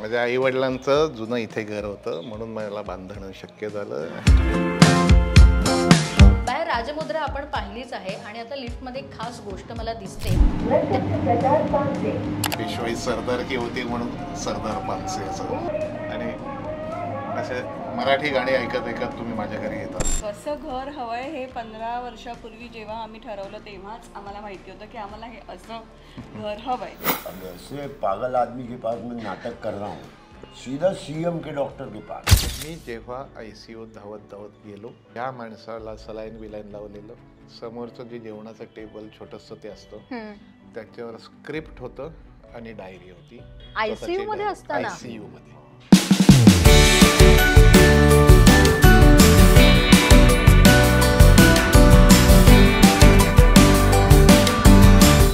माझ्या आई वडिलांचं जुनं इथे घर होतं म्हणून मला बांधणं शक्य झालं. बाहेर राजमुद्रा आपण पाहिलीच आहे आणि आता लिफ्टमध्ये एक खास गोष्ट मला दिसते. पेशवाई सरदारकी होती म्हणून सरदार पानसे असं. आणि असे मराठी गाणी ऐकत ऐकत तुम्ही माझ्या घरी येतात. कसं घर हवंय हे 15 वर्षापूर्वी जेव्हा आम्ही ठरवलं तेव्हाच आम्हाला माहिती होतं की आम्हाला हे असं घर हवंय. ऐसे पागल आदमी के पास मैं नाटक कर रहा हूँ, सीधा सीएम के डॉक्टर के पास. मी जेव्हा ICU धावत धावत गेलो, त्या माणसाला सलाईन विलाईन लावलेलं, समोरचं जे जेवणाचं टेबल छोटंसं ते असतं त्याच्यावर स्क्रिप्ट होतं आणि डायरी होती. ICU मध्ये असताना ICU मध्ये.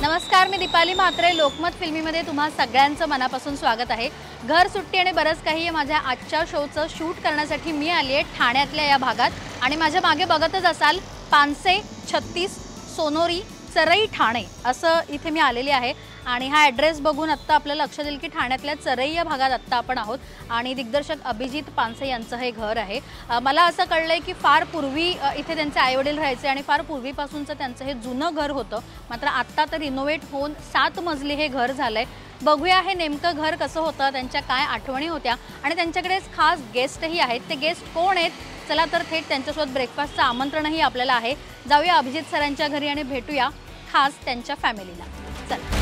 नमस्कार, मी दीपाली म्हात्रे. लोकमत फिल्मीमध्ये तुम्हा सगळ्यांचं मनापासून स्वागत आहे. घर सुट्टी आणि बरंच काही माझ्या आजच्या शोचं शूट करण्यासाठी मी आली आहे ठाण्यातल्या या भागात. आणि माझ्या मागे बघतच असाल पानसे, 36, सोनोरी, चरई, ठाणे असं इथे मी आलेली आहे. आणि हा ॲड्रेस बघून आत्ता आपल्याला लक्षात येईल की ठाण्यातल्या चरई या भागात आत्ता आपण आहोत. आणि दिग्दर्शक अभिजित पानसे यांचं हे घर आहे. मला असं कळलं आहे की फार पूर्वी इथे त्यांचे आईवडील राहायचे आणि फार पूर्वीपासूनचं त्यांचं हे जुनं घर होतं. मात्र आत्ता तर रिनोव्हेट होऊन 7 मजली हे घर झालं आहे. बघूया हे नेमकं घर कसं होतं, त्यांच्या काय आठवणी होत्या आणि त्यांच्याकडेच खास गेस्टही आहेत. ते गेस्ट कोण आहेत? चला तर थेट त्यांच्यासोबत ब्रेकफास्टचं आमंत्रणही आपल्याला आहे. जाऊया अभिजित सरांच्या घरी आणि भेटूया खास त्यांच्या फॅमिलीला. चला.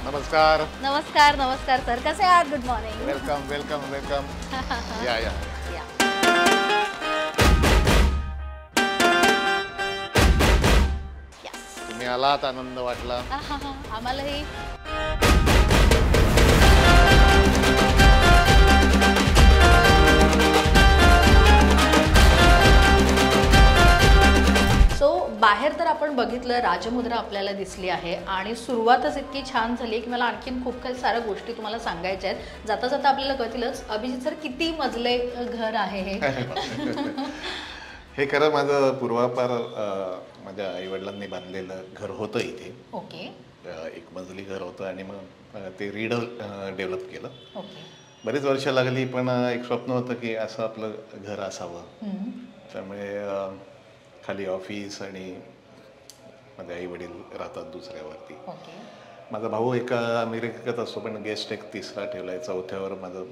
नमस्कार. नमस्कार नमस्कार सर, कसे आहात? Good morning. Welcome welcome welcome. या या. तुम्ही आलात, आनंद वाटला आम्हालाही. बाहेर तर आपण बघितलं राजमुद्रा आपल्याला दिसली आहे आणि सुरुवातच इतकी छान झाली की मला आणखीन खूप काही साऱ्या गोष्टी तुम्हाला सांगायच्या आहेत. जाता जाता आपल्याला कळतीलच. अभिजित सर, किती मजले घर आहे हे? हे खरं माझं पूर्वापार माझ्या आईवडिलांनी बांधलेलं घर होतं इथे. ओके. एक मजली घर होतं आणि मग ते डेव्हलप केलं. ओके. बरीच वर्ष लागली पण एक स्वप्न होतं की असं आपलं घर असावं. त्यामुळे खाली ऑफिस आणि माझे आई वडील राहतात दुसऱ्यावरती. माझा भाऊ एका अमेरिकेत असतो पण गेस्ट एक 3रा ठेवलाय, 4थ्यावर माझं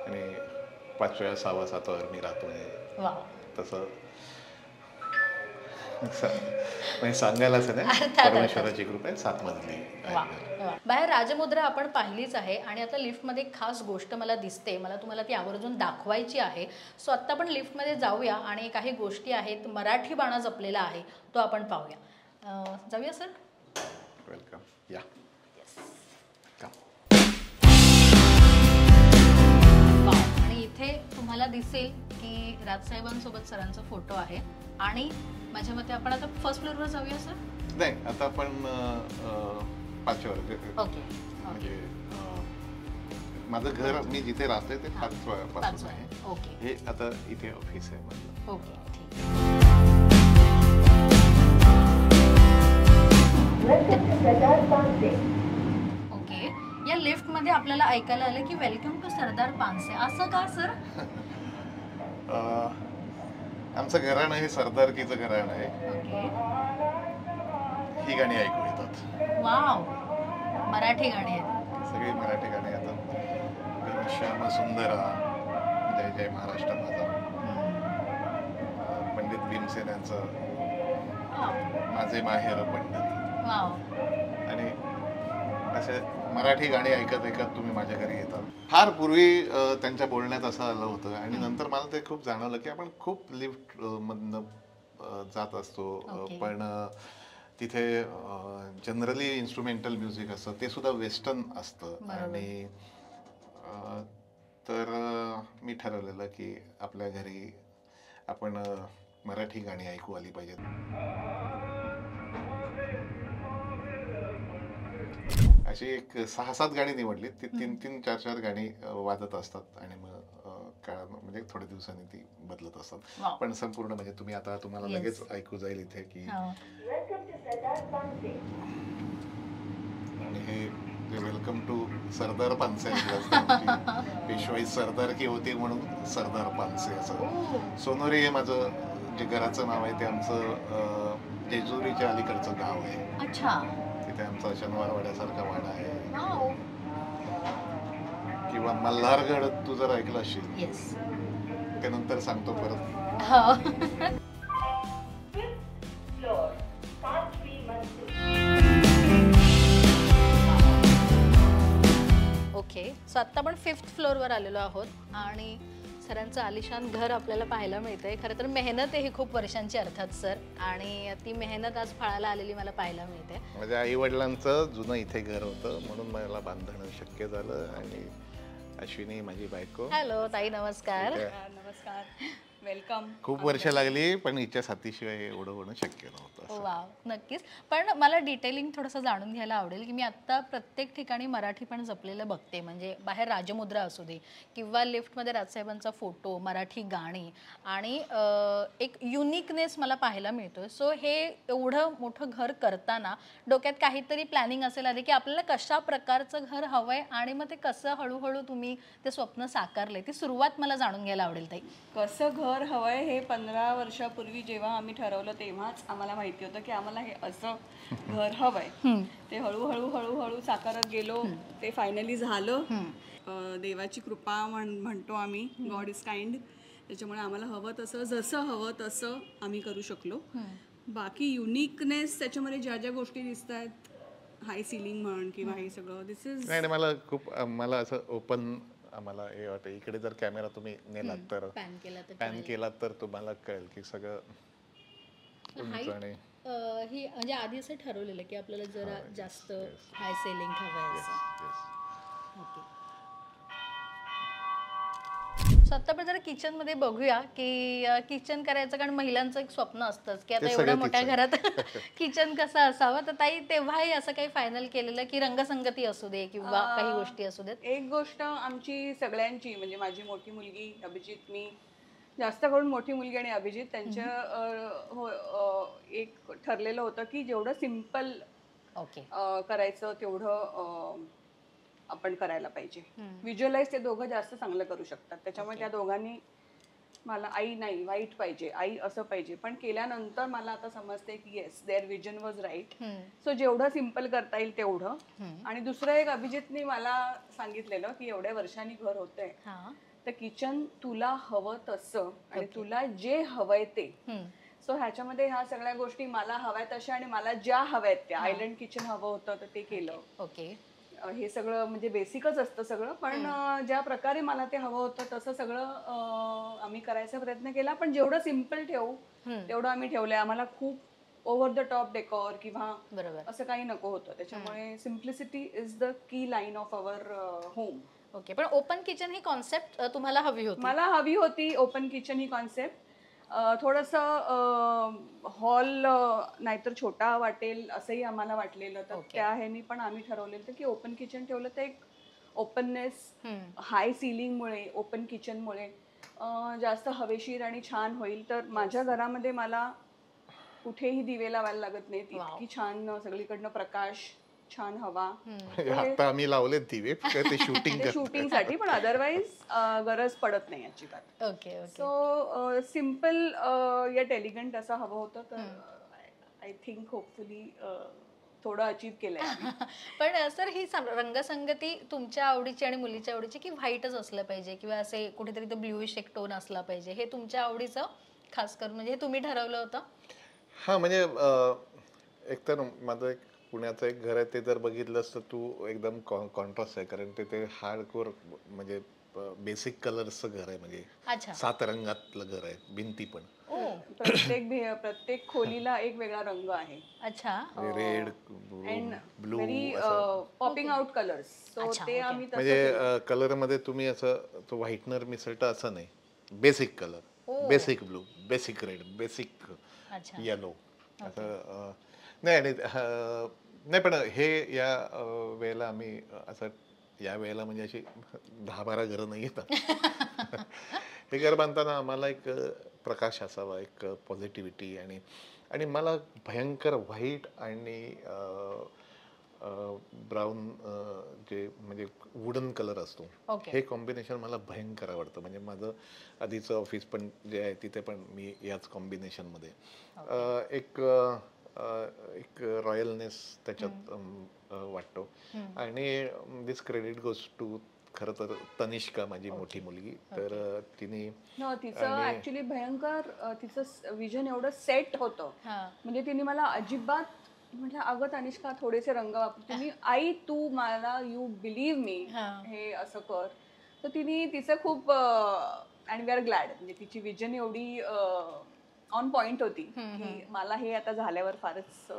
आणि 5व्या 6व्या 7व्यावर मी राहतो. तसं सांगायला असं नाही, परमेश्वराची कृपा आहे. 7 मजली. बाहेर राजमुद्रा आपण पाहिलीच आहे आणि आता लिफ्टमध्ये एक खास गोष्ट मला दिसते. मला तुम्हाला ती आवर्जून दाखवायची आहे. सो आत्ता आपण लिफ्टमध्ये जाऊया आणि काही गोष्टी आहेत, मराठी बाणा जपलेला आहे तो आपण पाहूया. जाऊया सर. वेलकम. या. आणि इथे तुम्हाला दिसेल की राजसाहेबांसोबत सरांचा फोटो आहे. आणि माझ्या मते आपण आता फर्स्ट फ्लोअरवर जाऊया सर. नाही, आता आपण 5व्यावर. ओके. म्हणजे माझं घर मी जिथे राहतोय ते 5व्यापासून आहे. ओके. हे आता इथे ऑफिस आहे माझं. ओके. ओके. या लिफ्ट मध्ये आपल्याला ऐकायला आलं की वेलकम टू सरदार पानसे. असं का सर? आमचं घराणं हे सरदारकीचं घराणं आहे. ही गाणी ऐकू येतात. वाव, मराठी गाणी आहेत. सगळी मराठी गाणी येतात. श्याम सुंदरा, जय जय महाराष्ट्र माझा, पंडित भीमसेन यांचं माझे माहेर पंढरी. आणि असे मराठी गाणी ऐकत ऐकत तुम्ही माझ्या घरी येतात. फार पूर्वी त्यांच्या बोलण्यात असं आलं होतं आणि नंतर मला ते खूप जाणवलं की आपण खूप लिफ्ट मधनं जात असतो. पण तिथे जनरली इन्स्ट्रुमेंटल म्युझिक असतं, ते सुद्धा वेस्टर्न असतं. आणि तर मी ठरवलेलं की आपल्या घरी आपण मराठी गाणी ऐकू आली पाहिजेत. अशी एक 6-7 गाणी निवडली. ती 3-4 गाणी वाजत असतात आणि मग काळानं म्हणजे थोड्या दिवसांनी ती बदलत असतात. Wow. पण संपूर्ण म्हणजे तुम्ही आता तुम्हाला Yes. लगेच ऐकू जाईल इथे की हो. आणि हे वेलकम टू सरदार पानसे ऐकलं असतं आमची पेशवाई सरदार की होती म्हणून सरदार पानसे असं. सोनोरी हे माझं जे घराचं नाव आहे ते आमचं जेजुरीच्या अलीकडचं गाव आहे. अच्छा. तिथे आमचा शनिवार वाड्यासारखा वाडा आहे. वाव. किंवा मल्हारगड तू जर ऐकलं असशील येस. ते नंतर सांगतो परत. हो. ओके, सो आत्ता आपण 5th फ्लोअरवर आलेलो आहोत आणि सरांचं आलिशान घर आपल्याला पाहायला मिळतंय. खरं तर मेहनत आहे ही खूप वर्षांची अर्थात सर, आणि ती मेहनत आज फळाला आलेली मला पाहायला मिळते. माझ्या आई वडिलांचं जुनं इथे घर होतं म्हणून मला बांधणं शक्य झालं. आणि अश्विनी माझी बायको. हॅलो ताई, नमस्कार. नमस्कार, वेलकम. खूप वर्ष लागली पण हिच्या साथीशिवाय हे एवढं होणं शक्य नव्हतं असं. वाव, नक्कीच. पण मला डिटेलिंग थोडंसं जाणून घ्यायला आवडेल की मी आत्ता प्रत्येक ठिकाणी मराठी पण जपलेलं बघते. म्हणजे बाहेर राजमुद्रा असू दे किंवा लिफ्टमध्ये राजसाहेबांचा फोटो, मराठी गाणी आणि एक युनिकनेस मला पाहायला मिळतोय. सो हे एवढं मोठं घर करताना डोक्यात काहीतरी प्लॅनिंग असेल आधी की आपल्याला कशा प्रकारचं घर हवंय आणि मग ते कसं हळूहळू तुम्ही ते स्वप्न साकारले, ती सुरुवात मला जाणून घ्यायला आवडेल ताई. कसं घर हवंय हे 15 वर्षापूर्वी जेव्हा आम्ही ठरवलं तेव्हाच आम्हाला माहिती होतं की आम्हाला हे असं घर हवंय. ते हळूहळू हळूहळू साकारत गेलो. ते फायनली झालं. देवाची कृपा म्हणतो आम्ही, गॉड इज काइंड. त्याच्यामुळे आम्हाला हवं तसं, जसं हवं तसं आम्ही करू शकलो. बाकी युनिकनेस त्याच्यामध्ये ज्या ज्या गोष्टी दिसत आहेत, हाय सिलिंग म्हण किंवा हे सगळं, दिस इज नाही मला खूप मला असं ओपन आम्हाला हे वाटतं. इकडे जर कॅमेरा तुम्ही नेलात तर पॅन केला तर तुम्हाला कळेल की सगळं उंच आणि ही म्हणजे आधी असं ठरवलेलं की आपल्याला जरा जास्त हाय सेलिंग हवंय असं. ओके, सो आता आपण जरा किचन मध्ये बघूया की किचन करायचं, कारण महिलांचं एक स्वप्न असतंच की आता एवढ्या मोठ्या घरात किचन कसं असावं. तर ताई तेव्हाही असं काही फायनल केलेलं की रंगसंगती असू दे किंवा काही गोष्टी असू देत? एक गोष्ट आमची सगळ्यांची, म्हणजे माझी मोठी मुलगी अभिजित, मी जास्त करून मोठी मुलगी आणि अभिजित त्यांच्या एक ठरलेलं होतं की जेवढं सिम्पल ओके करायचं तेवढं आपण करायला पाहिजे. व्हिज्युअलाइज ते दोघं जास्त चांगलं करू शकतात. त्याच्यामुळे त्या दोघांनी मला आई नाही वाईट पाहिजे, आई असं पाहिजे, पण केल्यानंतर मला आता समजते की yes, their vision was right. So जेवढं सिम्पल करता येईल तेवढं. आणि दुसरं एक अभिजितने मला सांगितलेलं की एवढ्या वर्षांनी घर होतंय तर किचन तुला हवं तसं आणि तुला जे हवंय ते. सो ह्याच्यामध्ये ह्या सगळ्या गोष्टी मला हव्यात तशा आणि मला ज्या हव्यात त्या. आयलंड किचन हवं होतं तर ते केलं. ओके, हे सगळं म्हणजे बेसिकच असतं सगळं, पण ज्या प्रकारे मला ते हवं होतं तसं सगळं आम्ही करायचा प्रयत्न केला. पण जेवढं सिम्पल ठेवू तेवढं आम्ही ठेवलंय. आम्हाला खूप ओव्हर द टॉप डेकोर किंवा असं काही नको होतं. त्याच्यामुळे simplicity is the key line of our home. Okay, पण ओपन किचन ही कॉन्सेप्ट तुम्हाला हवी होती? मला हवी होती ओपन किचन ही कॉन्सेप्ट. थोडंसं हॉल नाहीतर छोटा वाटेल असंही आम्हाला वाटलेलं. तर त्या ह्यानी पण आम्ही ठरवलेलं की ओपन किचन ठेवलं तर एक ओपननेस, हाय सिलिंगमुळे, ओपन किचनमुळे जास्त हवेशीर आणि छान होईल. तर माझ्या घरामध्ये मला कुठेही दिवे लावायला लागत नाहीत. इतकी छान सगळीकडनं प्रकाश, छान हवा. आता आम्ही लावले दिवे ते शूटिंगसाठी, पण अदरवाईज गरज पडत नाही अजिबात. Okay, so simple eight elegant असं हवं होतं. तर आय थिंक होपफुली थोडं अचीव केलंय. पण सर ही रंगसंगती तुमच्या आवडीची आणि मुलीच्या आवडीची की व्हाईटच असलं पाहिजे किंवा असे कुठेतरी तो ब्ल्यूइश एक टोन असला पाहिजे, हे तुमच्या आवडीचं खास करून म्हणजे हे तुम्ही ठरवलं होतं? हा, म्हणजे एकतर माझं एक पुण्याचं एक घर आहे. ते जर बघितलंस तर तू एकदम कॉन्ट्रास्ट आहे, कारण ते हार्डकोर म्हणजे बेसिक कलर्सचं घर आहे. म्हणजे 7 रंगातलं घर आहे. भिंती पण प्रत्येक खोलीला एक वेगळा रंग आहे. अच्छा, red, blue, popping out colours. So ते आम्ही म्हणजे कलर मध्ये तुम्ही असं तो व्हाईटनर मिसळता असं नाही. Basic colour, basic blue, basic red, basic yellow असं नाही. आणि नाही, पण हे या वेळेला आम्ही असं या वेळेला म्हणजे अशी 10-12 घरं नाही येतात. हे घर बांधताना आम्हाला एक प्रकाश असावा, एक पॉझिटिव्हिटी, आणि मला भयंकर व्हाईट आणि ब्राऊन जे म्हणजे वुडन कलर असतो, हे कॉम्बिनेशन मला भयंकर आवडतं. म्हणजे माझं आधीचं ऑफिस पण जे आहे तिथे पण मी याच कॉम्बिनेशनमध्ये एक रॉयलनेस त्याच्यात वाटतो. आणि दिस क्रेडिट गोज टू खरं तर तनिष्का, माझी मोठी मुलगी. तर तिने तिचं ऍक्च्युली भयंकर तिचं विजन एवढं सेट होतं, म्हणजे तिने मला अजिबात म्हटलं अगं तनिष्का थोडेसे रंग वापर, तुम्ही आई तू मला यू बिलीव्ह मी हे असं कर. तर तिने तिचं खूप अँड वी आर ग्लॅड, म्हणजे तिची विजन एवढी ऑन पॉइंट होती की मला हे आता झाल्यावर फारच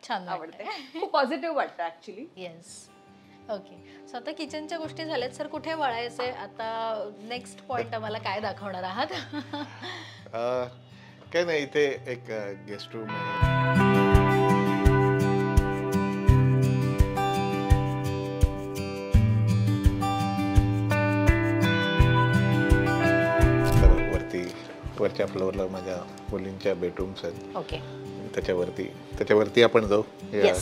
छान आवडते, खूप पॉझिटिव्ह वाटतं ऍक्च्युली. येस. ओके, सो आता किचनच्या गोष्टी झाल्यात सर, कुठे वळायचंय आता? नेक्स्ट पॉइंट आम्हाला काय दाखवणार आहात? काय नाही, इथे एक गेस्ट रूम आहे. वरच्या फ्लोअरला माझ्या मुलींच्या बेडरूम्स आहेत. ओके, त्याच्यावरती आपण जाऊ. या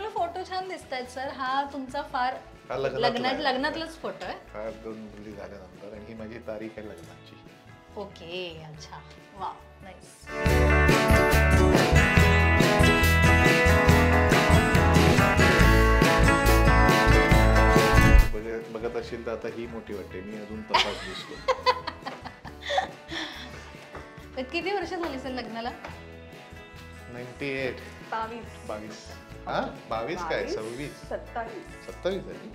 फोटो छान दिसतायत सर. हा तुमचा फार लग्नातलाच फोटो आहे. फार 2 मुली झाल्यानंतर, आणि ही माझी तारीख आहे लग्नाची. ओके, अच्छा, वा, नाईस. बघत असेल तर आता ही मोठी वाटते, मी अजून तपास दिसलो. किती वर्ष झाली सर लग्नाला? 98. 22. हा, 22 काय 26 27 झाली.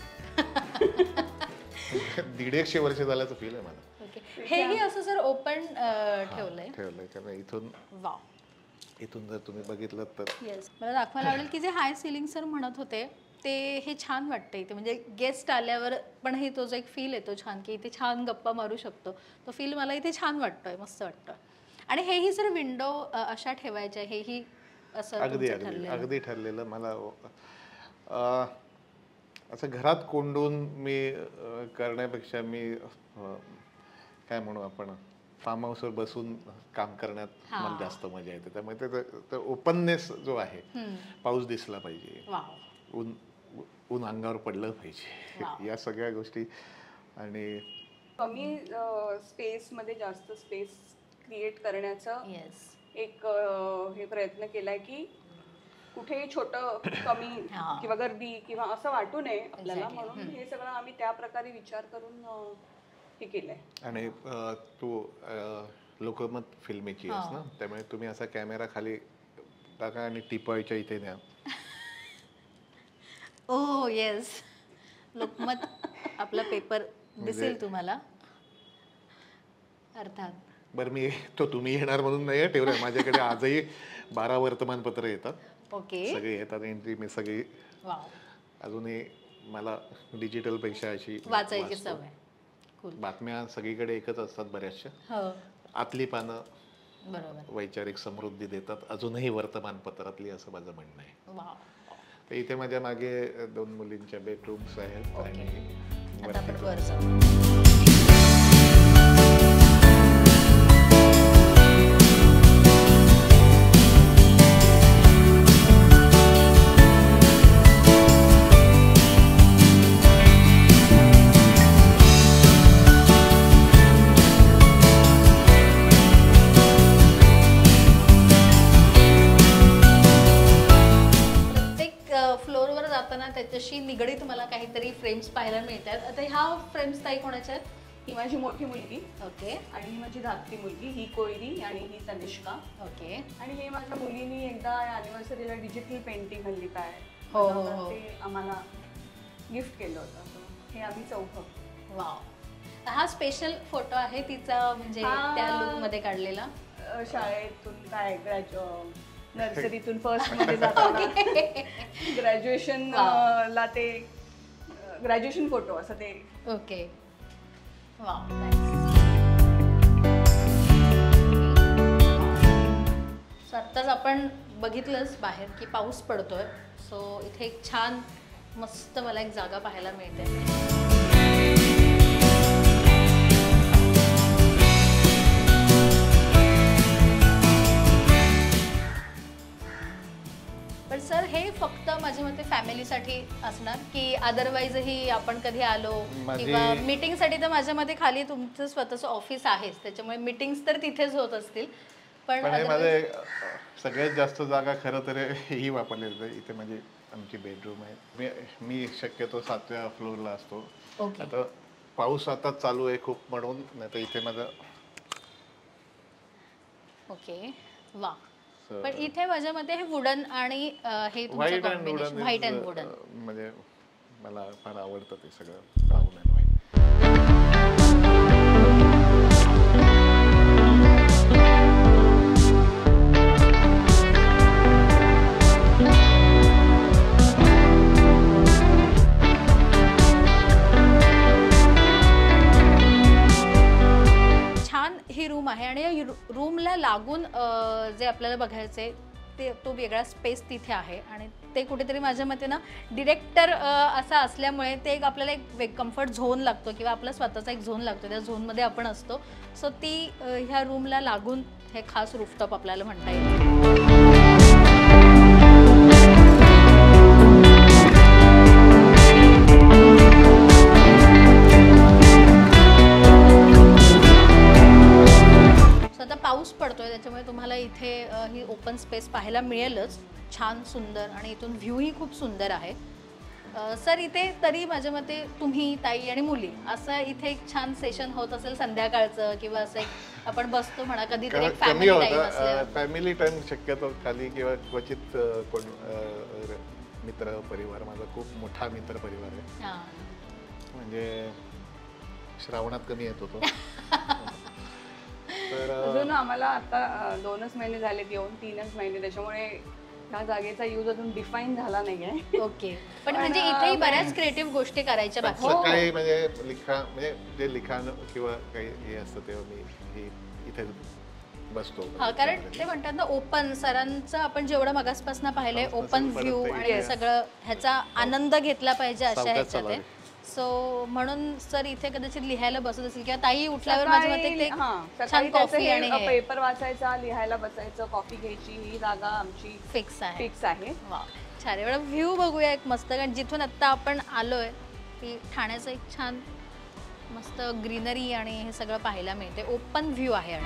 150 वर्ष झाल्याचं फील आहे मला. हेही असं सर ओपन ठेवलंय. कारण इथून जर तुम्ही बघितलं तर येस, मला दाखवायला आवडेल की जे हाय सिलिंग सर म्हणत होते ते हे छान वाटतं इथे. म्हणजे गेस्ट आल्यावर पण हे तो जो एक फील येतो छान, की इथे छान गप्पा मारू शकतो, तो फील मला इथे छान वाटतोय, मस्त वाटतं. आणि हेही सर विंडो अशा ठेवायच्या, हेही असं अगदी ठरलेलं. मला असं घरात कोंडून मी करण्यापेक्षा मी काय म्हणू आपण, फार्म हाऊसवर बसून काम करण्यात मला जास्त मजा येते. त्यामुळे ते ओपननेस जो आहे, पाऊस दिसला पाहिजे, ऊन अंगावर पडलं पाहिजे, या सगळ्या गोष्टी. आणि कमी स्पेस मध्ये जास्त स्पेस क्रिएट करण्याचं एक हे प्रयत्न केलाय की कुठेही छोटं कमी किंवा गर्दी किंवा असं वाटू नये आपल्याला, म्हणून हे सगळं आम्ही त्या प्रकारे विचार करून हे केलंय. आणि तू लोकमत फिल्मेची आहेस ना, त्यामुळे तुम्ही असा कॅमेरा खाली टाका आणि टिपवायच्या इथे न्या. ओ येस, लोकमत आपला पेपर दिसेल तुम्हाला अर्थात. बरं, मी तो तुम्ही येणार म्हणून नाही ठेवलंय माझ्याकडे. आजही 12 वर्तमानपत्र येतात. ओके, सगळे येतात एंट्री, मी सगळी अजूनही मला डिजिटल पेक्षा अशी वाचायची सवय. बातम्या सगळीकडे एकच असतात बऱ्याचशा. आतली पानं बरोबर वैचारिक समृद्धी देतात अजूनही वर्तमानपत्रातली, असं माझं म्हणणं आहे. तर इथे माझ्या मागे 2 मुलींच्या बेडरूम्स आहेत. आणि त्याच्याशी निगडीत मला काहीतरी फ्रेम्स पाहायला मिळतात. आता ह्या फ्रेम्स ताई कोणाच्या आहेत? ही माझी मोठी मुलगी. ओके. आणि ही माझी धाकटी मुलगी, ही कोयरी आणि ही तनिष्का. ओके. आणि हे माझ्या मुलीनी एकदा अॅनिव्हर्सरीला डिजिटल पेंटिंग हल्ली काय ते आम्हाला गिफ्ट केलं होतं. हे आम्ही चौघं. वाव. हा स्पेशल फोटो आहे तिचा, म्हणजे त्या लुक मध्ये काढलेला. शाळेतून काय नर्सरीतून फर्स्ट मध्ये जाताना ग्रॅज्युएशन ला ते ग्रॅज्युएशन फोटो असं ते. ओके. वाव. सो आत्ताच आपण बघितलंच बाहेर की पाऊस पडतोय. सो इथे एक छान मस्त मला एक जागा पाहायला मिळते. पण सर हे फक्त माझ्या मते फॅमिलीसाठी असणार की अदरवाईजही आपण कधी आलो किंवा मीटिंगसाठी तर माझ्या मते खाली तुमचं स्वतःचं ऑफिस आहेच, त्याच्यामुळे मीटिंग्स तर तिथेच होत असतील. पण माझे सगळ्यात जास्त जागा खरं तर ही वापरली जाते इथे. म्हणजे आमची बेडरूम आहे. मी शक्यतो 7व्या फ्लोअरला असतो. आता पाऊस आता चालू आहे खूप म्हणून, नाही तर इथे माझं. ओके. वा. पण इथे माझ्या मते हे वुडन आणि हे तुमचं कॉम्बिनेशन व्हाईट अँड वुडन म्हणजे मला फार आवडतं ते सगळं brown and white. He room आहे आणि या रूमला लागून जे आपल्याला बघायचंय ते तो वेगळा स्पेस तिथे आहे आणि ते कुठेतरी माझ्या मते ना डिरेक्टर असा असल्यामुळे ते एक आपल्याला एक कम्फर्ट झोन लागतो किंवा आपला स्वतःचा एक झोन लागतो, त्या झोनमध्ये आपण असतो. सो ती ह्या रूमला लागून हे खास रूफटॉप आपल्याला म्हणता येईल. पाऊस पडतोय त्याच्यामुळे तुम्हाला इथे ही ओपन स्पेस पाहायला मिळेलच. छान सुंदर आणि इथून व्ह्यू ही खूप सुंदर आहे. सर इथे तरी माझ्या मते तुम्ही ताई आणि मुली असं इथे एक छान सेशन होत असेल संध्याकाळचं किंवा असं एक आपण बसतो म्हणा कधीतरी एक फॅमिली टाइम असल्यावर. फॅमिली टाइम शक्यतो खाली किंवा क्वचित कोण मित्र परिवार. माझा खूप मोठा मित्र परिवार आहे. म्हणजे श्रावणात कमी येतो तो. अजून आम्हाला आता 2च महिने झालेत येऊन, 3च महिने, त्याच्यामुळे ह्या जागेचा यूज अजून डिफाईन झाला नाहीये. ओके. पण म्हणजे इथेही बऱ्याच क्रिएटिव्ह गोष्टी करायच्या बाकी आहेत. काही म्हणजे म्हणजे जे लिखाण किंवा काही हे असतं तेव्हा मी इथे बसतो. हा, कारण ते म्हणतात ना ओपन, सरांचं आपण जेवढं मगासपासून पाहिलंय ओपन व्ह्यू आणि सगळं ह्याचा आनंद घेतला पाहिजे अशा ह्याच्यात आहे. सो म्हणून सर इथे कदाचित लिहायला बसत असेल किंवा ताई उठल्यावर माझ्या मते ते छान कॉफी आणि पेपर वाचायचा, लिहायला बसायचं, कॉफी घ्यायची, ही जागा आमची फिक्स आहे. वा, छान. एवढा व्ह्यू बघूया एक मस्त, कारण जिथून आता आपण आलोय ती ठाण्याचं एक छान मस्त ग्रीनरी आणि हे सगळं पाहायला मिळते. ओपन व्ह्यू आहे.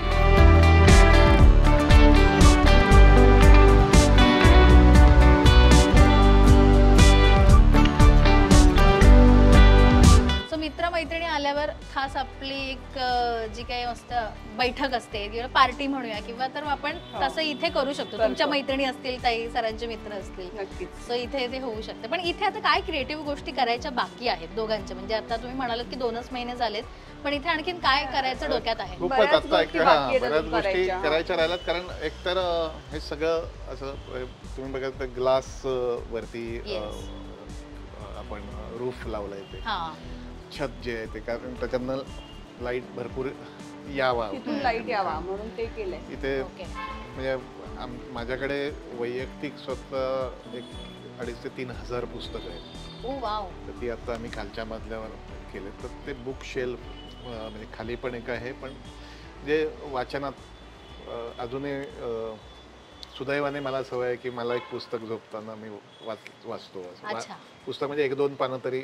मित्र-मैत्रिणी आल्यावर खास आपली एक जी काही मस्त बैठक असते किंवा पार्टी म्हणूया किंवा तर आपण तसं इथे करू शकतो. तुमच्या मैत्रिणी असतील, ताई सरांचे मित्र असतील, नक्कीच. सो इथे ते होऊ शकते. पण इथे आता काय क्रिएटिव्ह गोष्टी करायच्या बाकी आहेत दोघांच्या? म्हणजे आता तुम्ही म्हणालात की 2च महिने झालेत, पण इथे आणखीन काय करायचं डोक्यात आहे? बऱ्याच गोष्टी करायच्या राहिल्यात. कारण एकतर हे सगळं असं तुम्ही बघा ग्लास वरती आपण रूफ लावलंय ते छत जे आहे ते, कारण त्याच्यानं लाईट भरपूर यावा, तिथून लाईट यावा म्हणून ते केलंय इथे. म्हणजे माझ्याकडे वैयक्तिक स्वतः 2,500 ते 3,000 पुस्तकं आहेत. ओ वाव. तर ती आता आम्ही खालच्या मजल्यावर केले. तर ते बुक शेल्फ म्हणजे खाली पण एक आहे, पण जे वाचनात अजूनही सुदैवाने मला सवय आहे की मला एक पुस्तक झोपताना मी वाचतो. पुस्तक म्हणजे 1-2 पानं तरी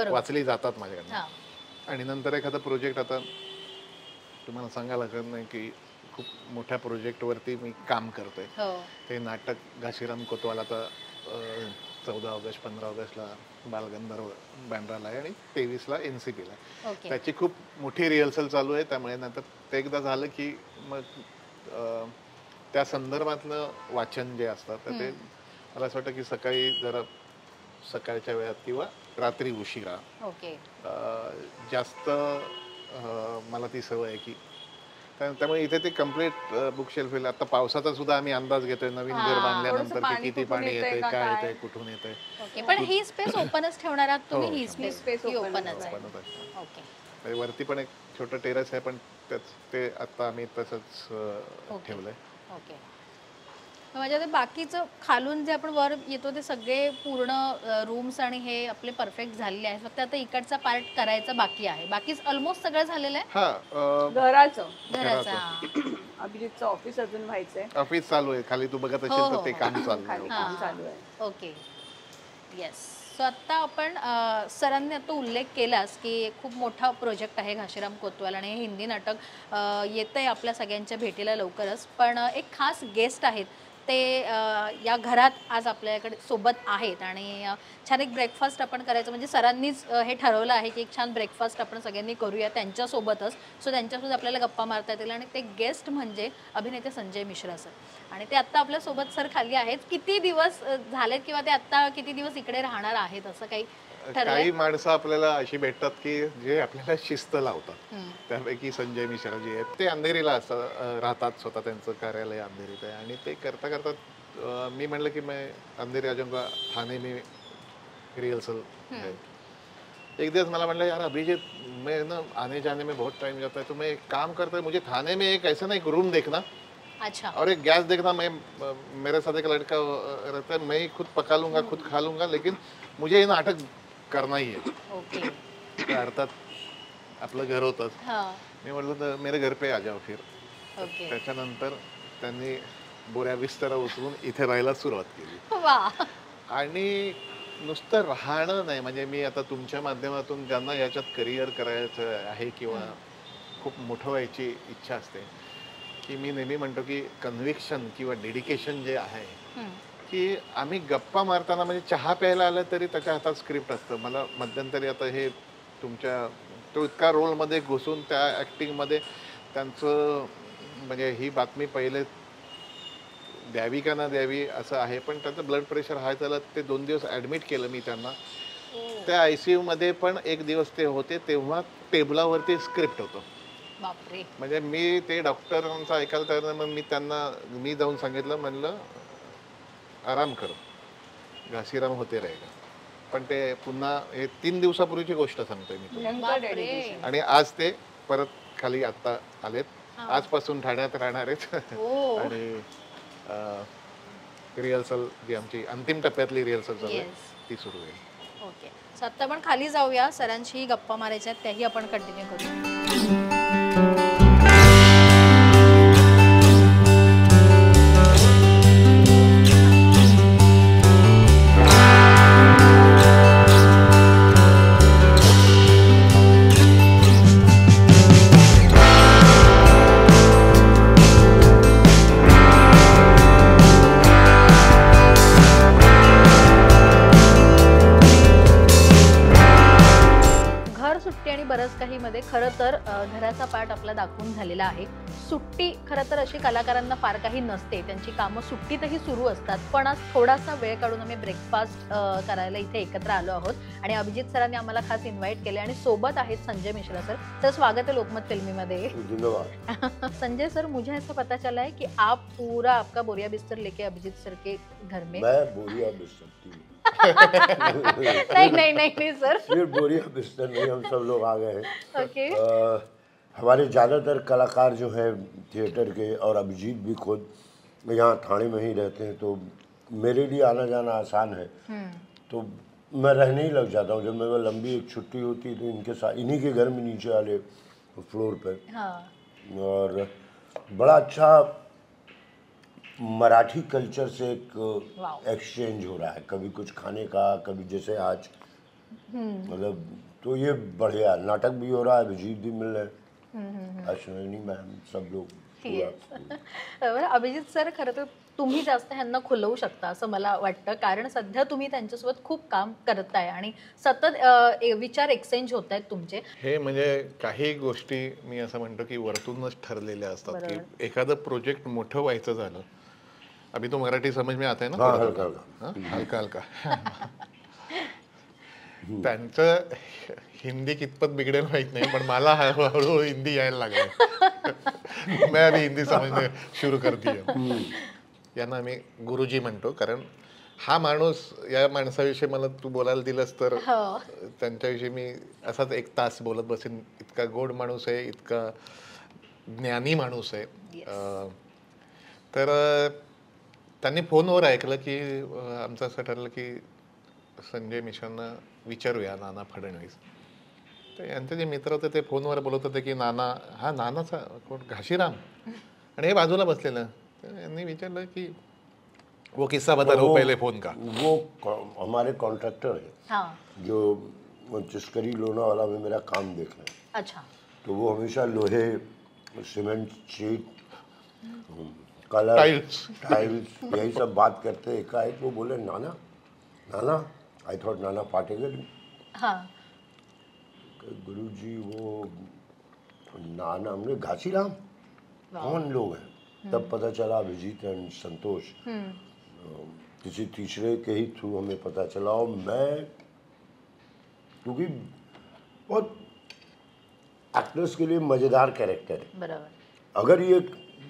वाचली जातात माझ्याकडनं. आणि नंतर एखादा प्रोजेक्ट, आता तुम्हाला सांगायला लागत नाही की खूप मोठ्या प्रोजेक्टवरती मी काम करतोय. ते नाटक घाशीराम कोतवाल आता 14 ऑगस्ट 15 ऑगस्टला बालगंधर्व बँड्राला आहे आणि 23ला NCPला आहे. त्याची खूप मोठी रिहर्सल चालू आहे. त्यामुळे नंतर ते एकदा झालं की मग त्या संदर्भातलं वाचन जे असतं तर ते मला असं वाटतं की सकाळी जरा सकाळच्या वेळात किंवा रात्री उशिरा जास्त मला ती सवय आहे की त्यामुळे इथे ते कम्प्लीट बुक शेल्फ आहे. आता पावसाचा सुद्धा आम्ही अंदाज घेतोय नवीन घर बांधल्यानंतर की किती पाणी येतंय, काय येतंय, कुठून येतंय. ओके, पण ही स्पेस ओपनच ठेवणार आहात तुम्ही? ही space स्पेस open ओपनच आहे. बनवत आहे. ओके म्हणजे वरती पण एक छोटं टेरेस आहे, पण ते आता आम्ही तसंच ठेवलंय. ओके. म्हणजे ते बाकीचं खालून जे आपण वर येतो ते सगळे पूर्ण रूम्स आणि हे आपले परफेक्ट झालेले आहेत. फक्त आता इकडचा पार्ट करायचा बाकी आहे. बाकीच ऑलमोस्ट सगळं झालेलं आहे हा घराचं घराचा. अभिजितचं ऑफिस अजून व्हायचंय. ऑफिस चालू आहे. खाली तू बघत असेल तर ते काम चालू आहे. काम चालू आहे. Okay yes. सो आत्ता आपण सरांनी आता उल्लेख केलास की खूप मोठा प्रोजेक्ट आहे घाशीराम कोतवाल आणि हे हिंदी नाटक येतं आहे आपल्या सगळ्यांच्या भेटीला लवकरच. पण एक खास गेस्ट आहेत ते या घरात आज आपल्याकडे सोबत आहेत आणि छान एक ब्रेकफास्ट आपण करायचं म्हणजे सरांनीच हे ठरवलं आहे की एक छान ब्रेकफास्ट आपण सगळ्यांनी करूया त्यांच्यासोबतच. सो त्यांच्यासोबत आपल्याला गप्पा मारता येतील आणि ते गेस्ट म्हणजे अभिनेते संजय मिश्रा सर आणि ते आत्ता आपल्यासोबत सर खाली आहेत. किती दिवस झालेत किंवा ते आत्ता किती दिवस इकडे राहणार आहेत असं काही काही माणसं आपल्याला अशी भेटतात की जे आपल्याला शिस्त लावतात. त्यापैकी संजय मिश्रा जी आहेत ते अंधेरीला असतात, राहतात, स्वतः त्यांचं कार्यालय अंधेरीत आहे आणि ते करता करता मी म्हणलं की मैं अंधेरी आ जाऊंगा, ठाणे में रिहर्सल है. एक दिवस मला म्हणलं यार अभिजीत मैं ना आने जाने में बहुत टाइम जाता है तो मैं एक काम करता है मुझे थाने में एक ऐसा ना एक रूम देखना अच्छा और एक गैस देखना. मैं मेरे साथ एक लड़का रहता है, मैं ही खुद पका लूंगा, खुद खा लूंगा, लेकिन मुझे ये नाटक करना ही है. ओके अर्थात आपलं घर होतंच. मी म्हटलं तर मेरे घर पे आ जाओ फिर. ओके त्याच्यानंतर त्यांनी बोऱ्या बिस्तरा उचलून इथे राहायला सुरुवात केली. वा आणि नुसतं राहणं नाही म्हणजे मी आता तुमच्या माध्यमातून ज्यांना याच्यात करिअर करायचं आहे किंवा खूप मोठं व्हायची इच्छा असते की मी नेहमी म्हणतो की कन्व्हिक्शन किंवा डेडिकेशन जे आहे की आम्ही गप्पा मारताना म्हणजे चहा प्यायला आलं तरी त्याच्या हातात स्क्रिप्ट असतं. मला मध्यंतरी आता हे तुमच्या तो इतका रोलमध्ये घुसून त्या ॲक्टिंगमध्ये त्यांचं म्हणजे ही बातमी पहिले द्यावी का ना द्यावी असं आहे, पण त्यांचं ब्लड प्रेशर हाय झालं. ते 2 दिवस ॲडमिट केलं मी त्यांना. त्या ICU मध्ये पण 1 दिवस ते होते तेव्हा टेबलावरती स्क्रिप्ट होतं. बापरे म्हणजे मी ते डॉक्टरांचं ऐकायला तयार नाही. मग मी जाऊन सांगितलं, म्हणलं आराम करो, घासीराम होते रहेगा. पण ते पुन्हा हे 3 दिवसापूर्वीची गोष्ट सांगतोय मी तुम्हाला. भयंकर dedication. आणि आज ते परत खाली आता आलेत. आजपासून ठाण्यात राहणार आहेत आणि रिहर्सल जी आमची अंतिम टप्प्यातली रिहर्सल चालू आहे ती सुरू आहे. ओके. सो आता आपण खाली जाऊया, सरांशी गप्पा मारायच्या आहेत त्याही आपण कंटिन्यू करू. बरंच काही मध्ये खरं तर घराचा पार्ट आपला दाखवून झालेला आहे. सुट्टी खरं तर अशी कलाकारांना फार काही नसते, त्यांची कामं सुट्टीतही सुरू असतात. पण आज थोडासा वेळ काढून आम्ही ब्रेकफास्ट करायला इथे एकत्र आलो आहोत आणि अभिजीत सरांनी आम्हाला खास इन्व्हाइट केले आणि सोबत आहेत संजय मिश्रा सर. तर स्वागत है लोकमत फिल्मी मध्ये. संजय सर, मुझे ऐसा पता चला है कि आप पूरा आपका बोरिया बिस्तर लेके अभिजीत सर के घर में. मैं बोरिया बिस्तर नहीं सर, सिर्फ बोरिया बिस्तर नहीं, हम सब लोग आ गए हैं. ओके. हमारे ज़्यादातर कलाकार जो हैं थिएटर के और अभिजीत भी खुद यहाँ थाने में ही रहते हैं, तो मेरे लिए आना जाना आसान है. तो मैं रहने ही लग जाता हूँ. जब मेरे लंबी एक छुट्टी होती है तो इनके साथ इन्हीं के घर में नीचे वाले फ्लोर पे. और बड़ा अच्छा मराठी कल्चर से एक एक्सचेंज हो रहा है, कभी कुछ खाने का, कभी जैसे आज मतलब. तो ये बढ़िया नाटक भी हो रहा है, अभिजीत भी मिल रहे हैं, अश्विनी मैम, सब लोग. अभिजीत सर, खरं तर तुम्ही जास्त ह्यांना खुलवू शकता असं मला वाटतं, कारण सध्या तुम्ही त्यांच्यासोबत खूप काम करताय आणि सतत विचार एक्सचेंज होत आहेत तुमचे. हे म्हणजे काही गोष्टी मी असं म्हणतो की वरतूनच ठरलेल्या असतात की एखादं प्रोजेक्ट मोठं व्हायचं झालं. अभी तो मराठी समज में आता है ना, हलका हलका. त्यांचं हिंदी कितपत बिघडेल माहित नाही, पण मला हळूहळू हिंदी यायला लागलं. मैं अभी हिंदी समझने शुरू कर दिया. यांना मी गुरुजी म्हणतो, कारण हा माणूस, या माणसाविषयी मला तू बोलायला दिलंस तर त्यांच्याविषयी मी असाच 1 तास बोलत बसेन. इतका गोड माणूस आहे, इतका ज्ञानी माणूस आहे. तर त्यांनी फोनवर ऐकलं की आमचं असं ठरलं की संजय मिश्रांना विचारूया नाना फडणवीस. तर यांचे जे मित्र होते ते फोनवर बोलत होते की नाना, हा नानाचा कोण, घाशीराम, आणि हे बाजूला बसलेलं. तर यांनी विचारलं की वो किस्सा बता रहा हूँ पहले फोन का. वो हमारे कॉन्ट्रैक्टर है हाँ. जो चिस्करी लोनावाला में मेरा काम देख रहे हैं. अच्छा. तो वो हमेशा लोहे, सीमेंट शीट, कलर, टाइल्स यही सब बात करते हैं. एकाएक वो बोले नाना नाना, आई थॉट नाना पाटेकर. हाँ. गुरुजी वो नाना, हमने घासीराम कौन लोग हैं. तब पता चला अभिजीत एंड संतोष, किसी तीसरे के ही थ्रू हमें पता चला. और मैं, क्योंकि बहुत एक्टर्स के लिए मज़ेदार कैरेक्टर है. बराबर. अगर ये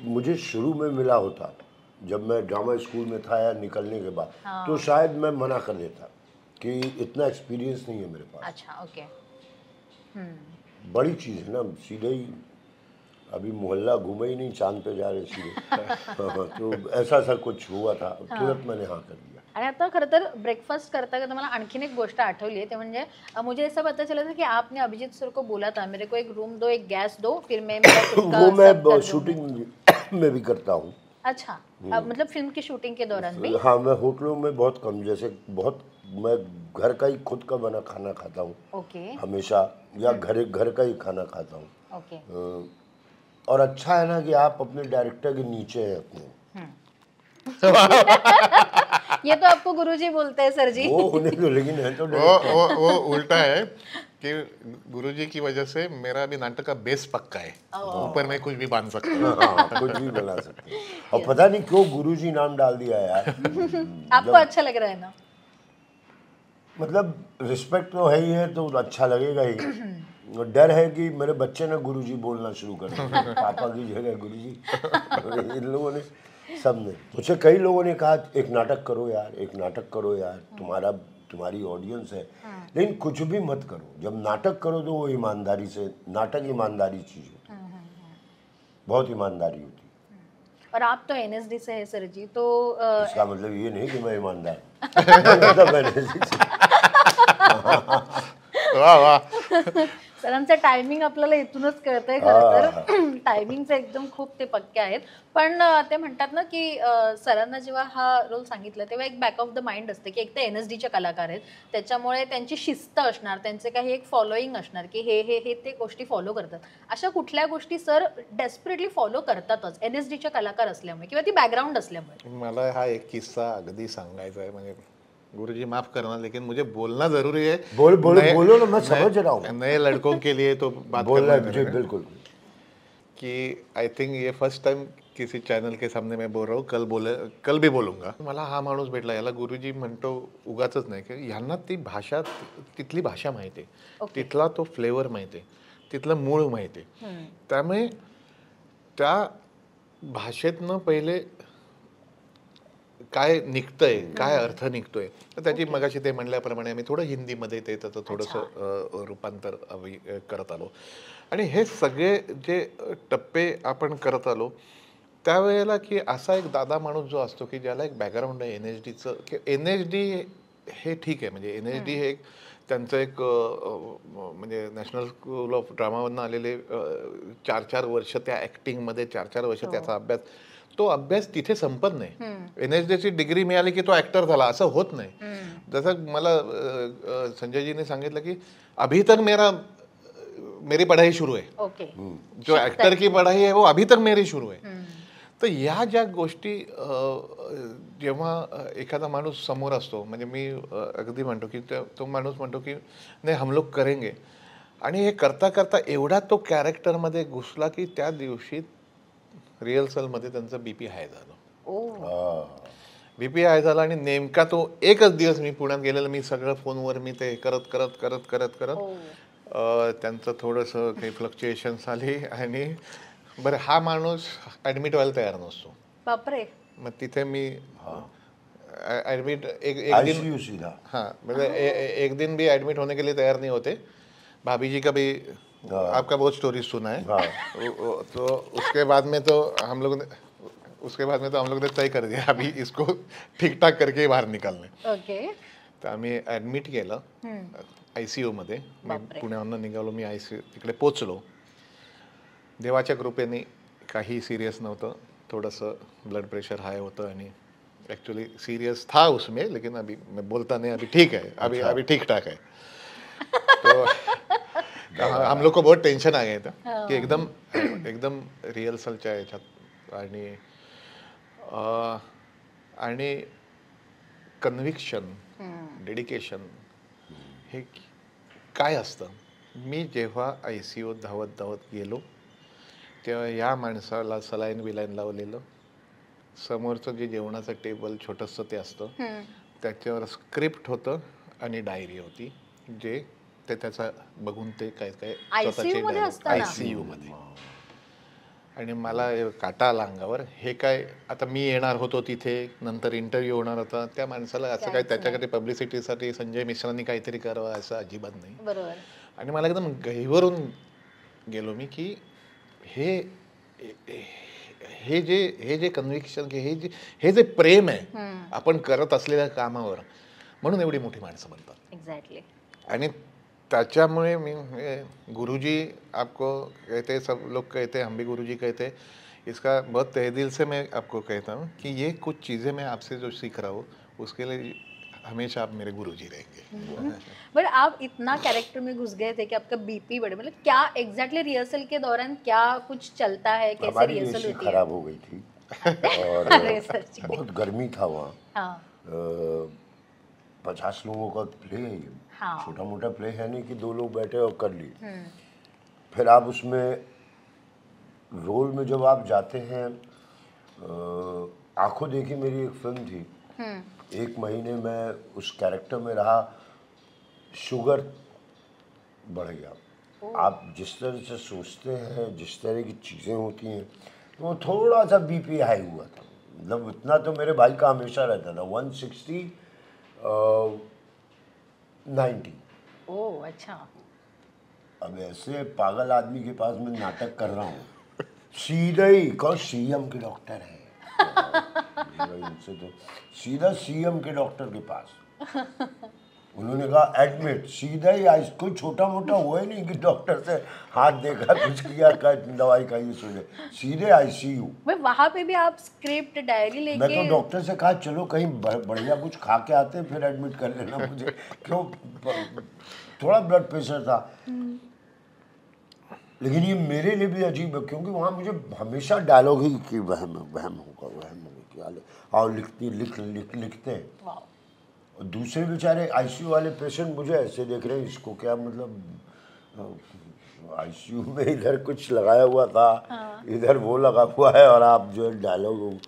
मुझे शुरू में मिला होता, जब मैं ड्रामा स्कूल में था या निकलने के बाद, तो शायद मैं मना कर देता कि इतना एक्सपीरियंस नहीं है मेरे पास. अच्छा. ओके. बड़ी चीज़ है ना. सीधे ही अभी मोहल्ला घूमे ही नहीं, चांद पे जा रहे सीधे. तो ऐसा कुछ हुआ था, तुरंत मैंने हाँ कर दिया. आणि आता खरं तर ब्रेकफास्ट करता करता मला आणखीन एक गोष्ट आठवली आहे, ते म्हणजे मुझे ऐसा पता चला था कि आपने अभिजीत सर को बोला था मेरे को एक रूम दो, एक गैस दो, फिर मैं मेरा खुद का वो सब मैं कर दूंगा. शूटिंग में भी करता हूँ. अच्छा. मतलब फिल्म की शूटिंग के दौरान भी. हाँ, मैं होटलों में बहुत कम, जैसे बहुत, मैं घर का ही खुद का बना खाना खाता हूँ. ओके. हमेशा, या घर का ही खाना खाता हूँ. ओके. और अच्छा है ना कि आप अपने डायरेक्टर के नीचे हैं अपने. ये तो आपको गुरुजी बोलते हैं सर जी. वो उन्हें तो, लेकिन है तो वो उल्टा है कि गुरुजी की वजह से मेरा अभी नाटक का बेस पक्का है. ऊपर में कुछ भी बांध सकते हैं. हाँ, कुछ भी बना सकते हैं. और पता नहीं क्यों गुरुजी नाम डाल दिया यार. आपको अच्छा लग रहा है ना. मतलब रिस्पेक्ट तो है ही है, तो अच्छा लगेगा ही. डर है कि मेरे बच्चे ने गुरुजी बोलना शुरू कर दिया. पापा की जगह गुरुजी. इन लोगों ने, सबने, मुझसे कई लोगों ने कहा एक नाटक करो यार, एक नाटक करो यार, तुम्हारी ऑडियंस है. लेकिन कुछ भी मत करो. जब नाटक करो तो वो ईमानदारी से, नाटक ईमानदारी चीज़ होती है. बहुत ईमानदारी होती है. और आप तो एनएसडी से है सर जी, तो इसका मतलब ये नहीं कि मैं ईमानदार हूं. वाह वाह. सरांचं टायमिंग आपल्याला इथूनच कळतंय खरं तर. टायमिंगचे एकदम खूप ते पक्के आहेत. पण ते म्हणतात ना की सरांना जेव्हा हा रोल सांगितला तेव्हा एक बॅक ऑफ द माइंड असते की एक तर एनएसडीचे कलाकार आहेत, त्याच्यामुळे त्यांची शिस्त असणार, त्यांचे काही एक फॉलोईंग असणार की हे हे हे ते गोष्टी फॉलो करतात. अशा कुठल्या गोष्टी सर डेस्परेटली फॉलो करतातच एनएसडीचे कलाकार असल्यामुळे किंवा ती बॅकग्राऊंड असल्यामुळे. मला हा एक किस्सा अगदी सांगायचा आहे. म्हणजे गुरुजी माफ करना, लेकिन मुझे बोलना जरूरी है. बोलो ना, मैं समझ रहा हूँ. नए लड़कों के लिए तो बात बोलना करना है. बिल्कुल. कि आई थिंक ये फर्स्ट टाइम किसी चॅनल के सामने मैं बोल रहा हूँ. कल भी बोलूंगा. मला हा माणूस भेटला, याला गुरुजी म्हणतो उगाचच नाही, की यांना ती भाषा, तिथली भाषा माहिती आहे, तिथला तो फ्लेवर माहिती आहे, तिथलं मूळ माहिती आहे. त्यामुळे त्या भाषेतनं पहिले काय निघतंय, काय अर्थ निघतोय, तर त्याची मगाशी ते म्हणल्याप्रमाणे आम्ही थोडं हिंदीमध्ये ते त्याचं थोडंसं रूपांतर करत आलो. आणि हे सगळे जे टप्पे आपण करत आलो त्यावेळेला की असा एक दादा माणूस जो असतो की ज्याला एक बॅकग्राऊंड आहे NHDचं, की NHD हे ठीक आहे, म्हणजे NHD हे एक त्यांचं एक म्हणजे नॅशनल स्कूल ऑफ ड्रामामधनं आलेले 4-4 वर्ष त्या ॲक्टिंगमध्ये, 4-4 वर्ष त्याचा अभ्यास, तो अभ्यास तिथे संपत नाही. NHDची डिग्री मिळाली की तो ॲक्टर झाला असं होत नाही. जसं मला संजयजीने सांगितलं की अभी तक मेरी पढ़ाई शुरू है. ओके. जो एक्टर की पढ़ाई है वो अभी तक मेरी शुरू है. तर या ज्या गोष्टी जेव्हा एखादा माणूस समोर असतो, म्हणजे मी अगदी म्हणतो की तो माणूस म्हणतो की नाही हम लोग करेंगे, आणि हे करता करता एवढा तो कॅरेक्टरमध्ये घुसला की त्या दिवशी रिहर्सलमध्ये त्यांचा बीपी हाय झालं. बीपी हाय झाला आणि नेमका तो एकच दिवस मी पुण्यात गेलेलं, मी सगळं फोनवर मी ते करत करत करत करत करत त्यांचं थोडंसं काही फ्लक्च्युएशन्स आली आणि बरं हा माणूस ऍडमिट व्हायला तयार नसतो. बापरे. मग तिथे मी ऍडमिट एक दिन आईसीयू सीधा. हाँ मतलब एक दिन भी एडमिट होने के लिए तैयार नहीं होते. भाभी जी का भी आपका बहुत स्टोरी सुना है. तो उसके बाद में तो हम लोग ने तय कर दिया अभी इसको ठीक ठाक करके बाहेर निकालणे. ओके. तर आम्ही ॲडमिट केलं ICU मध्ये. मी पुण्यावरून निघालो, मी ICU तिकडे पोचलो. देवाच्या कृपेने काही सिरियस नव्हतं. थोडंसं ब्लड प्रेशर हाई होतं आणि एक्चुअली सीरियस था उसमें, लेकिन अभी मैं बोलता नहीं, अभी ठीक है, अभी ठीक ठाक है. तो हम लोग को बहुत टेंशन आ गया था कि एकदम रिहर्सलच्या ह्याच्यात आणि कन्व्हिक्शन, डेडिकेशन हे काय असतं. मी जेव्हा ICU धावत गेलो तेव्हा या माणसाला सलाईन बिलाईन लावलेलं, समोरचं जे जेवणाचं टेबल छोटंसं ते असतं त्याच्यावर स्क्रिप्ट होतं आणि डायरी होती, जे ते त्याचा बघून ते काय ICU मध्ये असताना? ICU मध्ये. आणि मला काटा आला अंगावर. हे काय आता मी येणार होतो तिथे, नंतर इंटरव्ह्यू होणार होता. त्या माणसाला असं काय त्याच्याकडे पब्लिसिटीसाठी संजय मिश्रांनी काहीतरी करावं असं अजिबात नाही. बरोबर. आणि मला एकदम गहिवरून गेलो मी की हे जे कन्व्हिक्शन, हे जे प्रेम आहे आपण करत असलेल्या कामावर, म्हणून एवढी मोठी माणसं बनतात. एक्झॅक्टली. आणि त्याच्यामुळे मी गुरुजी आपको कहते, सब लोग कहते, हम भी गुरुजी कहते, इसका बहुत तहे दिल से मैं आपको कहता हूँ कि ये कुछ चीज़ें मैं आपसे जो सीख रहा हूँ उसके लिए हमेशा आप मेरे गुरुजी रहेंगे. बट आप इतना कैरेक्टर में घुस गए थे कि आपका बीपी बढ़े, मतलब क्या एग्जैक्टली रिहर्सल के दौरान क्या कुछ चलता है, कैसे रिहर्सल होती है? खराब हो गई थी और अरे सच्ची। बहुत गर्मी था वहाँ. हाँ 50 लोगों का प्ले है ये. हाँ। छोटा मोटा प्ले है नहीं कि 2 लोग बैठे और कर लिए. फिर आप उसमें रोल में जब आप जाते हैं, आंखों देखी मेरी एक फिल्म थी, 1 महीने मैं उस कैरेक्टर में रहा. शुगर बढ़ गया. आप जिस तरह से सोचते हैं, जिस तरह की चीज़ें होती हैं, तो वो थोड़ा सा बीपी हाई हुआ था. मतलब इतना तो मेरे भाई का हमेशा रहता था, 160 90. ओह अच्छा. अब ऐसे पागल आदमी के पास मैं नाटक कर रहा हूँ, सीधा ही कौन CM के डॉक्टर है, इनसे तो सीधा CM के डॉक्टर के पास. उन्होंने कहा एडमिट, सीधा ही आज कोई छोटा मोटा हुआ ही नहीं कि डॉक्टर से हाथ देखा, कुछ किया, दवाई का ये सोचे, सीधे ICU. भाई वहाँ पे भी आप स्क्रिप्ट डायरी लेके? मैं तो डॉक्टर से कहा चलो कहीं बढ़िया कुछ खा के आते फिर एडमिट कर लेना मुझे, क्यों थोड़ा ब्लड प्रेशर था. लेकिन ये मेरे लिए भी अजीब है क्योंकि वहाँ मुझे हमेशा डायलॉग ही कि वहम होगा क्या और लिखते हैं. और दूसरे बेचारे ICU वाले पेशेंट मुझे ऐसे देख रहे हैं, इसको क्या मतलब ICU में इधर कुछ लगाया हुआ था, इधर वो लगा हुआ है, और आप जो है डायलॉग.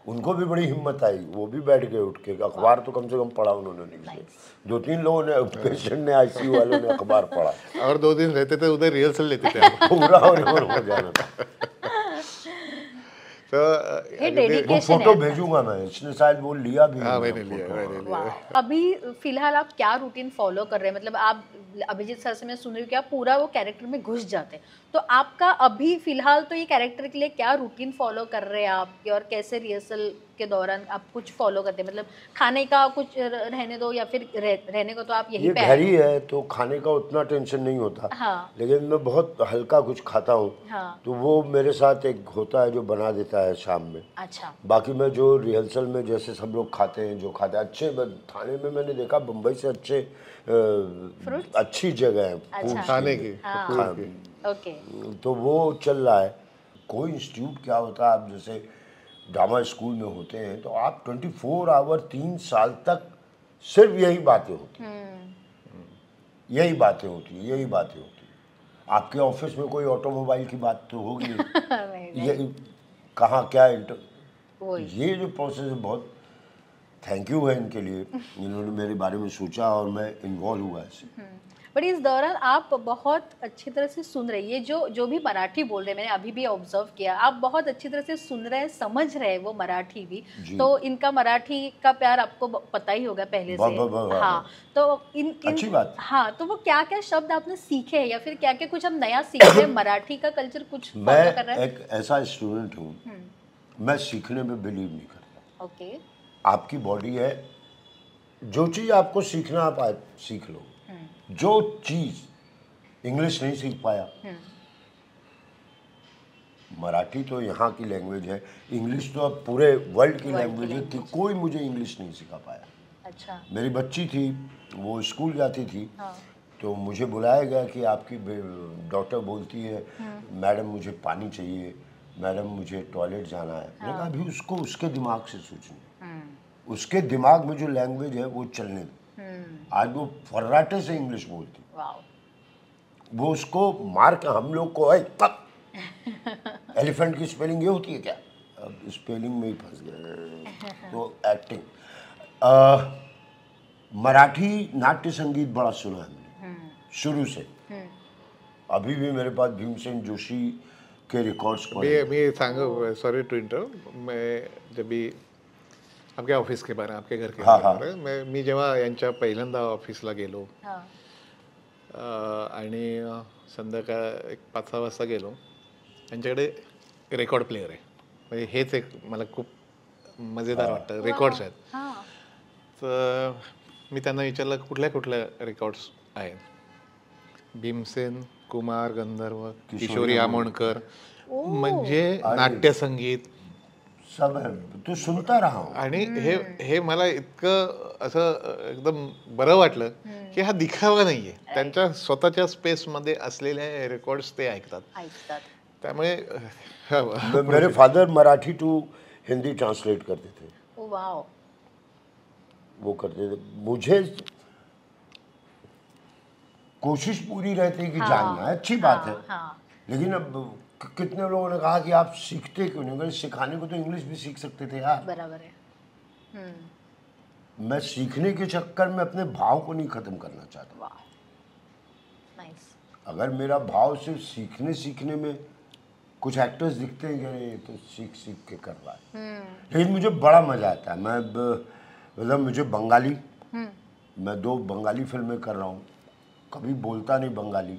उनको भी बड़ी हिम्मत आई, वो भी बैठ गए उठ के. अखबार तो कम से कम पढ़ा उन्होंने. 2-3 लोगों ने, पेशेंट ने, ICU वालों ने अखबार पढ़ा. और 2 दिन रहते थे उधर, रिहर्सल लेते थे. पूरा और हो जाना था. तो ये डेडिकेशन फोटो है. भेजूंगा मैं, इसने शायद वो लिया भी. हाँ मैंने लिया. अभी फिलहाल आप क्या रूटीन फॉलो कर रहे हैं? मतलब आप अभिजीत सर से मैं सुन रही हूँ कि आप पूरा वो कैरेक्टर में घुस जाते हैं, तो आपका अभी फिलहाल तो ये कैरेक्टर के लिए क्या रूटीन फॉलो कर रहे हैं आप, और कैसे रिहर्सल के दौरान आप कुछ फॉलो करते हैं? मतलब खाने का कुछ रहने दो या फिर रहने को तो आप यहीं ये पे घर ही है तो खाने का उतना टेंशन नहीं होता. हाँ. लेकिन मैं बहुत हल्का कुछ खाता हूँ. हाँ. तो वो मेरे साथ एक होता है जो बना देता है शाम में. अच्छा. बाकी मैं जो रिहर्सल में जैसे सब लोग खाते हैं, जो खाते हैं अच्छे, थाने में मैंने देखा बम्बई से अच्छी जगह है अच्छा. खाने की. ओके. तो वो चल रहा है. कोई इंस्टीट्यूट क्या होता है, आप जैसे ड्रामा स्कूल में होते हैं तो आप 24 आवर 3 साल तक सिर्फ यही बातें होती हैं, यही बातें होती. आपके ऑफिस में कोई ऑटोमोबाइल की बात तो होगी नहीं. ये कहाँ क्या ये जो प्रोसेस है, बहुत थैंक यू है इनके लिए, इन्होंने मेरे बारे में सोचा और मैं इन्वॉल्व हुआ इससे. बट इस दौरान आप बहुत अच्छी तरह से सुन रहे हैं, ये जो भी मराठी बोल रहे हैं, मैंने अभी भी ऑब्जर्व किया, आप बहुत अच्छी तरह से सुन रहे हैं, समझ रहे हैं वो मराठी भी। तो इनका मराठी का प्यार आपको पता ही होगा पहले से। हाँ, तो अच्छी बात। हाँ, तो वो क्या क्या शब्द आपने सीखे हैं या फिर क्या क्या कुछ हम नया सीख रहे हैं, मराठी का कल्चर कुछ फॉलो कर रहे हैं? मैं एक ऐसा स्टूडेंट हूँ, मैं सीखने में बिलीव नहीं करता। ओके। आपकी बॉडी है, जो चीज़ आपको सीखना आप सीख लो। जो चीज़ इंग्लिश नहीं सीख पाया, मराठी तो यहाँ की लैंग्वेज है, इंग्लिश तो अब पूरे वर्ल्ड की लैंग्वेज है कि कोई मुझे इंग्लिश नहीं सिखा पाया। अच्छा। मेरी बच्ची थी, वो स्कूल जाती थी, हाँ। तो मुझे बुलाया गया कि आपकी डॉटर बोलती है मैडम मुझे पानी चाहिए, मैडम मुझे टॉयलेट जाना है। मैंने कहा अभी उसको उसके दिमाग से सोचने, उसके दिमाग में जो लैंग्वेज है वो चलने दो। आज वो फर्राटे से इंग्लिश बोलती, वो उसको मार के हम लोग को एलिफेंट की स्पेलिंग ये होती है क्या, अब स्पेलिंग में ही फंस गए। तो एक्टिंग, मराठी नाट्य संगीत बड़ा सुना है मैंने शुरू से। अभी भी मेरे पास भीमसेन जोशी के रिकॉर्ड्स पड़े। मी सांगू, सॉरी टू इंटरप्ट, मैं जब भी आपल्या ऑफिस के बारे, आपल्या घर के बारे, मी जेव्हा यांच्या पहिल्यांदा ऑफिसला गेलो आणि संध्याकाळ एक 5-6 वाजता गेलो, त्यांच्याकडे रेकॉर्ड प्लेअर आहे, म्हणजे हेच एक मला खूप मजेदार वाटतं, रेकॉर्ड्स आहेत. तर मी त्यांना विचारलं कुठल्या कुठल्या रेकॉर्ड्स आहेत. भीमसेन, कुमार गंधर्व, किशोरी आमोणकर, म्हणजे नाट्यसंगीत सब है, तो सुनता रहा हूं. आणि हे मला इतकं असं एकदम बरं वाटलं की हा दिखावा नाहीये, त्यांच्या स्वतःच्या स्पेस मध्ये असलेले रेकॉर्ड्स ते ऐकतात. त्यामुळे मेरे father Marathi to Hindi translate करते थे. Oh wow. वो करते थे. मुझे कोशिश पूरी रहती है कि जानना है, अच्छी बात है, लेकिन अब कितने लोगों ने कहा कि आप सीखते क्यों नहीं. सिखाने को तो इंग्लिश भी सीख सकते थे यार. बराबर है. मैं सीखने के चक्कर में अपने भाव को नहीं खत्म करना चाहता. नाइस. अगर मेरा भाव सिर्फ सीखने में, कुछ एक्टर्स दिखते हैं कि तो सीख के कर रहा है, लेकिन मुझे बड़ा मजा आता है. मैं मतलब मुझे बंगाली, मैं 2 बंगाली फिल्में कर रहा हूँ, कभी बोलता नहीं बंगाली,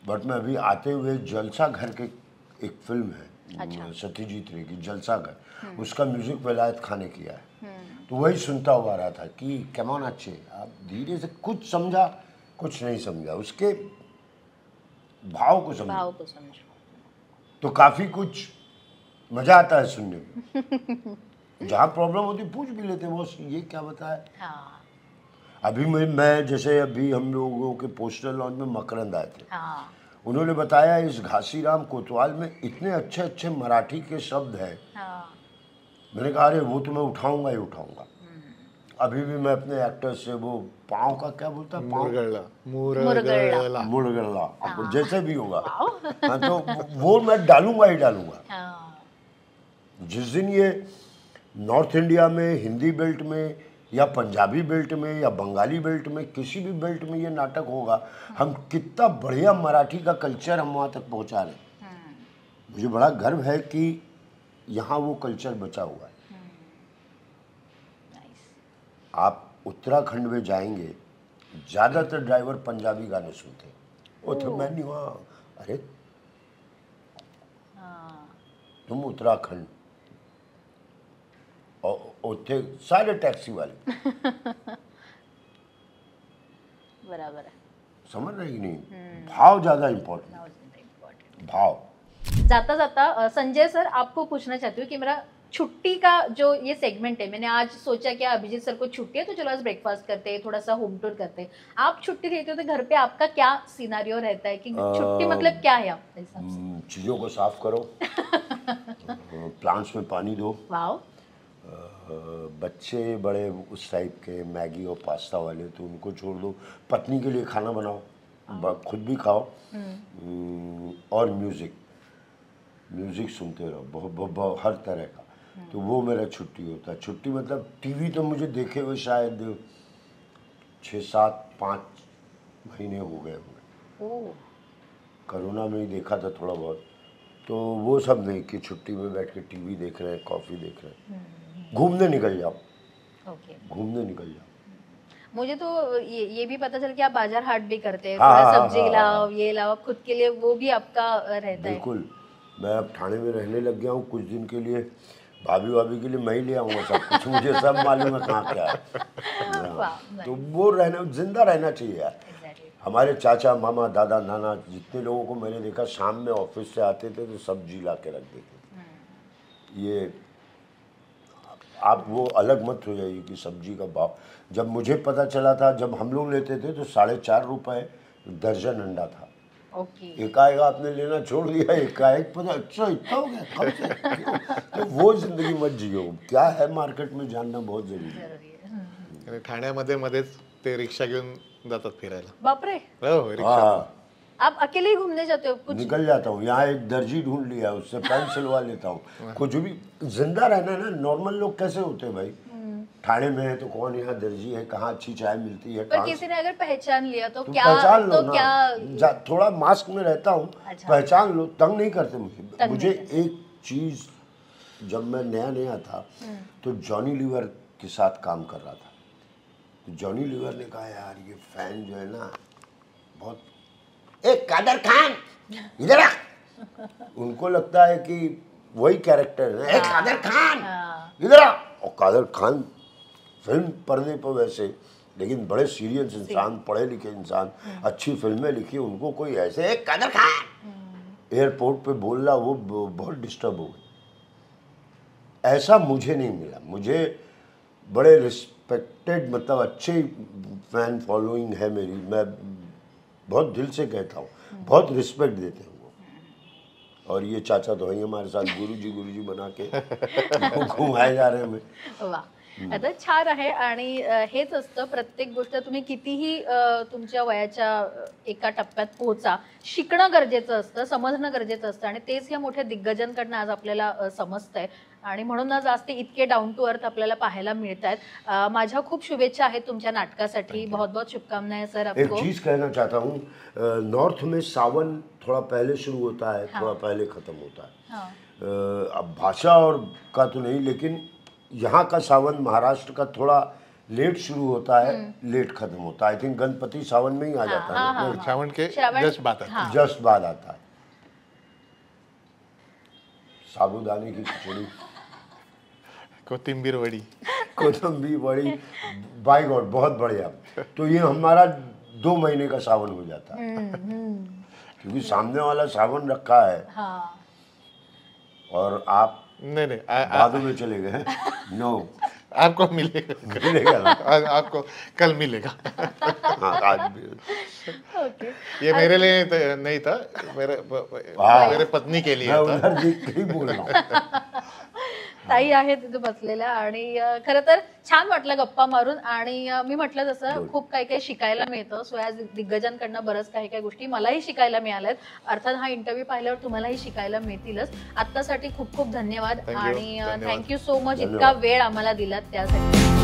बट मैं अभी आते हुए जलसा घर के एक फिल्म है, सत्यजीत रे की जलसा घर, उसका म्यूजिक विलायत खान ने किया है. तो वही सुनता हुआ रहा था कि कैमन अच्छे, आप धीरे से कुछ समझा कुछ नहीं समझा, उसके भाव को समझा तो काफी कुछ मजा आता है सुनने में. जहाँ प्रॉब्लम होती पूछ भी लेते बॉस ये क्या बताया. अभी मैं जैसे अभी हम लोगों के पोस्टर लॉन्च में मकरंद आए थे, उन्होंने बताया इस घासीराम कोतवाल में इतने अच्छे अच्छे मराठी के शब्द हैं. मैंने कहा अरे वो तो मैं उठाऊंगा ही उठाऊंगा. अभी भी मैं अपने एक्टर से वो पाँव का क्या बोलता है, मुरगड़ला, जैसे भी होगा तो वो मैं डालूंगा ही डालूंगा. जिस दिन ये नॉर्थ इंडिया में, हिंदी बेल्ट में या पंजाबी बेल्ट में या बंगाली बेल्ट में, किसी भी बेल्ट में ये नाटक होगा, हम कितना बढ़िया मराठी का कल्चर हम वहाँ तक पहुँचा रहे हैं. मुझे बड़ा गर्व है कि यहाँ वो कल्चर बचा हुआ है. आप उत्तराखंड में जाएंगे, ज़्यादातर ड्राइवर पंजाबी गाने सुनते हैं. वो तो मैं नहीं वहाँ, अरे तुम उत्तराखंड और थे सारे टैक्सी वाले बराबर है. समझ रहे कि नहीं. भाव ज़्यादा इम्पोर्टेंट. भाव. जाता जाता संजय सर, आपको पूछना चाहती हूँ कि मेरा छुट्टी का जो ये सेगमेंट है, मैंने आज सोचा कि अभिजीत सर को छुट्टी है तो चलो आज ब्रेकफास्ट करते हैं, थोड़ा सा होम टूर करते हैं. आप छुट्टी लेते हो तो घर पे आपका क्या सिनारियो रहता है कि छुट्टी मतलब क्या है आपके हिसाब से? चीज़ों को साफ करो, प्लांट्स में पानी दो. वाओ. बच्चे बड़े उस टाइप के मैगी और पास्ता वाले तो उनको छोड़ दो. पत्नी के लिए खाना बनाओ, खुद भी खाओ, और म्यूज़िक सुनते रहो हर तरह का. तो वो मेरा छुट्टी होता है. छुट्टी मतलब टीवी तो मुझे देखे हुए शायद 6, 7, 5 महीने हो गए होंगे। ओह, कोरोना में ही देखा था थोड़ा बहुत, तो वो सब नहीं कि छुट्टी में बैठ के टीवी देख रहे हैं, कॉफ़ी देख रहे हैं। घूमने निकल जाओ, ओके। घूमने निकल जाओ। मुझे तो ये भी पता चला कि आप बाजार हाट भी करते हैं, हाँ, थोड़ा हाँ, सब्जी हाँ, लाओ, ये लाओ, आप खुद के लिए, वो भी आपका रहता है। बिल्कुल, मैं अब ठाणे में रहने लग गया हूँ, कुछ दिन के लिए भाभी के लिए मैं ही ले आऊँगा सब कुछ, मुझे सब मालूम है कहाँ क्या है। वाह, तो वो रहना, जिंदा रहना चाहिए यार। Exactly. हमारे चाचा, मामा, दादा, नाना, जितने लोगों को मैंने देखा शाम में ऑफिस से आते थे तो सब्जी ला के रख देते थे। ये आप वो अलग मत हो जाइए कि सब्जी का भाव, जब मुझे पता चला था, जब हम लोग लेते थे तो 4.5 रुपए दर्जन अंडा था। ओके। एकाएक आपने लेना छोड़ दिया, एकाएक पता अच्छा इतना हो गया, कब से क्यों? तो वो जिंदगी मत जियो। क्या है मार्केट में जानना बहुत जरूरी है। आणि ठाण्यामध्ये मध्येच ते रिक्षा घेऊन जातात फिरायला। बापरे, हो, रिक्षा। हाँ, आप अकेले ही घूमने जाते हो कुछ? निकल जाता हूँ, यहाँ एक दर्जी ढूंढ लिया, उससे पैंट सिलवा लेता हूँ। कुछ भी जिंदा रहना है ना। नॉर्मल लोग कैसे होते हैं भाई, ठाणे में है तो कौन यहाँ दर्जी है, कहाँ अच्छी चाय मिलती है, पर कहाँ किसी ने अगर पहचान लिया तो तुम क्या, पहचान लो तो ना। क्या? थोड़ा मास्क में रहता हूँ, अच्छा। पहचान लो, तंग नहीं करते मुझे। तंग मुझे नहीं एक चीज, जब मैं नया नया था तो जॉनी लीवर के साथ काम कर रहा था, तो जॉनी लीवर ने कहा यार ये फैन जो है ना बहुत, एक कादर खान इधर आ। उनको लगता है कि वही कैरेक्टर है, एक कादर खान इधर आ। और कादर खान फिल्म पढ़ने पर वैसे, लेकिन बड़े सीरियस इंसान, पढ़े लिखे इंसान, अच्छी फिल्में लिखी, उनको कोई ऐसे एक कादर खान एयरपोर्ट पे बोल रहा, वो बहुत डिस्टर्ब हो गई। ऐसा मुझे नहीं मिला। मुझे बड़े रिस्पेक्टेड, मतलब अच्छे फैन फॉलोइंग है मेरी, मैं बहुत दिल से कहता हूँ, बहुत रिस्पेक्ट देते हैं वो। और ये चाचा तो है हमारे साथ, गुरुजी बना के घुमाए जा रहे हैं हमें। वा, आता छान आहे। आणि हेच असतं, प्रत्येक गोष्ट तुम्ही कितीही तुमच्या वयाच्या एका टप्प्यात पोहोचा, शिकणं गरजेचं असतं, समजणं गरजेचं असतं, आणि तेच या मोठ्या दिग्गजांकडनं आज आपल्याला समजतंय, आणि म्हणूनच आज ते इतके डाऊन टू अर्थ आपल्याला पाहायला मिळत आहेत। माझ्या खूप शुभेच्छा आहेत तुमच्या नाटकासाठी, बहुत बहुत शुभकामनाएं सर एक आपको। चीज कहना चाहता हूँ, नॉर्थ में सावन थोड़ा पहले शुरू होता है, थोड़ा पहले खत्म होता है। अब भाषा और का तो नहीं, लेकिन यहाँ का सावन महाराष्ट्र का थोड़ा लेट शुरू होता है, लेट खत्म होता है। आई थिंक गणपति सावन में ही आ जाता है, श्रावण के श्रावण- जस्ट बाद आता। जस्ट बाद आता है। साबुदाने की खिचड़ी, कोथिंबीर वडी। कोथंबी बड़ी, बाय गॉड बहुत बढ़िया। तो ये हमारा 2 महीने का सावन हो जाता है, क्योंकि सामने वाला सावन रखा है हाँ, और आप नहीं नहीं, भादों में चले गए। नो, आपको मिलेगा, मिलेगा ना। आपको कल मिलेगा। हाँ, आज भी। ओके। ये मेरे लिए नहीं था, मेरे पत्नी के लिए मैं था। उधर देख के ही बोल रहा हूँ। ताई आहेत तिथे बसलेल्या, आणि खरं तर छान वाटलं गप्पा मारून, आणि मी म्हटलं तसं खूप काही काही शिकायला मिळतं। सो या दिग्गजांकडनं बरंच काही काही गोष्टी मलाही शिकायला मिळाल्यात। अर्थात हा इंटरव्ह्यू पाहिल्यावर तुम्हालाही शिकायला मिळतीलच। आत्तासाठी खूप खूप धन्यवाद, आणि धन्यवाद. थँक्यू सो मच, इतका वेळ आम्हाला दिलात त्यासाठी।